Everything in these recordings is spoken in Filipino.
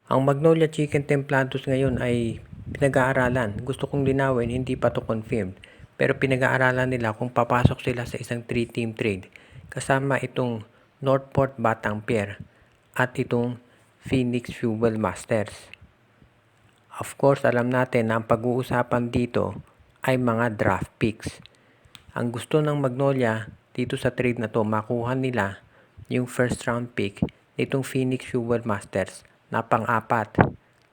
Ang Magnolia Chicken Templados ngayon ay pinag-aaralan. Gusto kong linawin, hindi pa to confirmed. Pero pinag-aaralan nila kung papasok sila sa isang 3-team trade. Kasama itong Northport Batang Pier at itong Phoenix Fuel Masters. Of course, alam natin na ang pag-uusapan dito ay mga draft picks. Ang gusto ng Magnolia dito sa trade na to, makuha nila yung first round pick nitong Phoenix Fuel Masters na pang-apat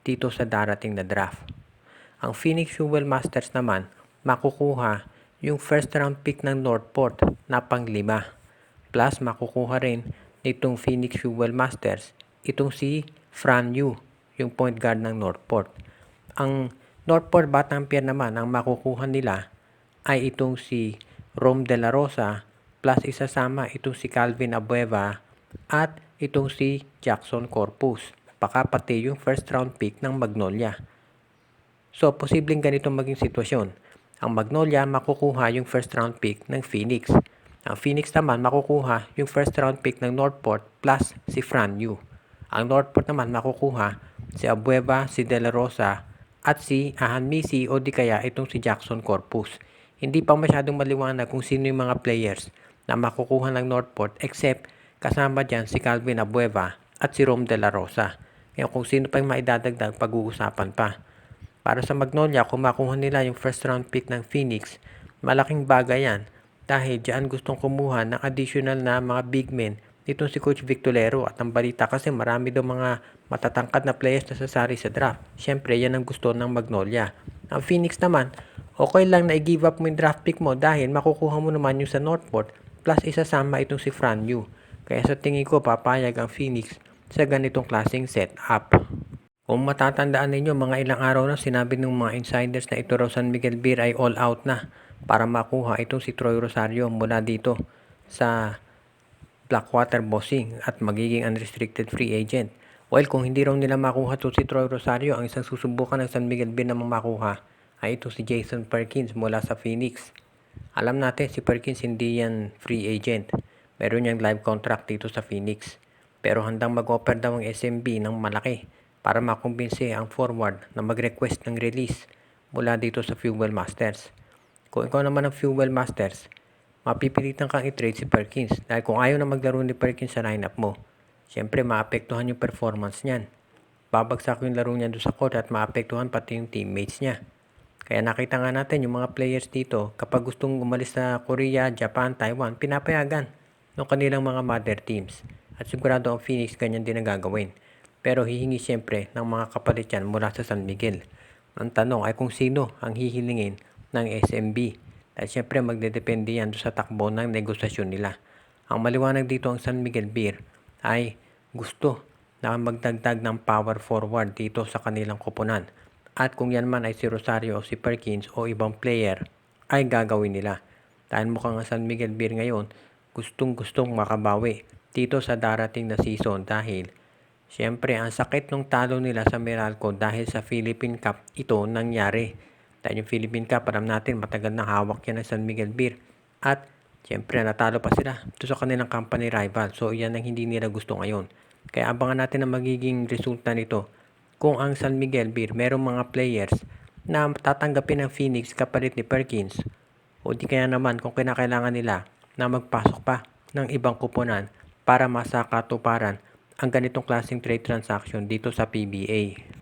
dito sa darating na draft. Ang Phoenix Fuel Masters naman, makukuha yung first round pick ng Northport na pang-5. Plus, makukuha rin nitong Phoenix Fuel Masters itong si Fran Yu, yung point guard ng Northport. Ang Northport Batang Pier naman, ang makukuha nila ay itong si Rom De La Rosa plus isasama itong si Calvin Abueva at itong si Jackson Corpus. Baka pati yung first round pick ng Magnolia. So, posibleng ganito maging sitwasyon. Ang Magnolia makukuha yung first round pick ng Phoenix. Ang Phoenix naman makukuha yung first round pick ng Northport plus si Fran Yu. Ang Northport naman makukuha si Abueva, si De La Rosa at si Ahan Misi o di kaya itong si Jackson Corpus. Hindi pa masyadong maliwanag kung sino yung mga players na makukuha ng Northport except kasama dyan si Calvin Abueva at si Rom De La Rosa. Kaya kung sino pa yung maidadagdag, pag-uusapan pa. Para sa Magnolia, kung makuha nila yung first round pick ng Phoenix, malaking bagay yan dahil dyan gustong kumuha ng additional na mga big men nitong si Coach Victorero. At ang balita kasi marami daw mga matatangkad na players na sasari sa draft. Siyempre, yan ang gusto ng Magnolia. Ang Phoenix naman, okay lang na i-give up mo yung draft pick mo dahil makukuha mo naman yung sa Northport plus isasama itong si Fran Yu. Kaya sa tingin ko, papayag ang Phoenix sa ganitong klaseng setup. Kung matatandaan ninyo, mga ilang araw na sinabi ng mga insiders na ito raw San Miguel Beer ay all out na para makuha itong si Troy Rosario mula dito sa Blackwater Bossing at magiging unrestricted free agent. Well, kung hindi raw nila makuha to si Troy Rosario, ang isang susubukan ng San Miguel Beer na makuha ay ito si Jason Perkins mula sa Phoenix. Alam natin si Perkins hindi yan free agent. Meron niyang live contract dito sa Phoenix. Pero handang mag-offer daw ang SMB ng malaki para makumbinsi ang forward na mag-request ng release mula dito sa Fuel Masters. Kung ikaw naman ang Fuel Masters, mapipilitan kang i-trade si Perkins dahil kung ayaw na maglaro ni Perkins sa lineup mo, syempre maapektuhan yung performance niyan. Babagsak yung laro niya doon sa court at maapektuhan pati yung teammates niya. Kaya nakita nga natin yung mga players dito, kapag gustong umalis sa Korea, Japan, Taiwan, pinapayagan ng kanilang mga mother teams. At sigurado ang Phoenix ganyan din ang gagawin. Pero hihingi siyempre ng mga kapalit yan mula sa San Miguel. Ang tanong ay kung sino ang hihilingin ng SMB. Dahil siyempre magdedepende yan sa takbo ng negosasyon nila. Ang maliwanag dito ang San Miguel Beer ay gusto na magdagdag ng power forward dito sa kanilang koponan. At kung yan man ay si Rosario o si Perkins o ibang player ay gagawin nila. Dahil mukhang ang San Miguel Beer ngayon gustong makabawi dito sa darating na season dahil siyempre, ang sakit nung talo nila sa Meralco dahil sa Philippine Cup ito nangyari. Dahil yung Philippine Cup, alam natin, matagal na hawak yan ng San Miguel Beer. At, siyempre, natalo pa sila ito sa kanilang company rival. So, yan ang hindi nila gusto ngayon. Kaya abangan natin ang magiging resulta nito. Kung ang San Miguel Beer, merong mga players na tatanggapin ng Phoenix kapalit ni Perkins. O di kaya naman kung kinakailangan nila na magpasok pa ng ibang kuponan para masakatuparan ang ganitong klaseng trade transaction dito sa PBA.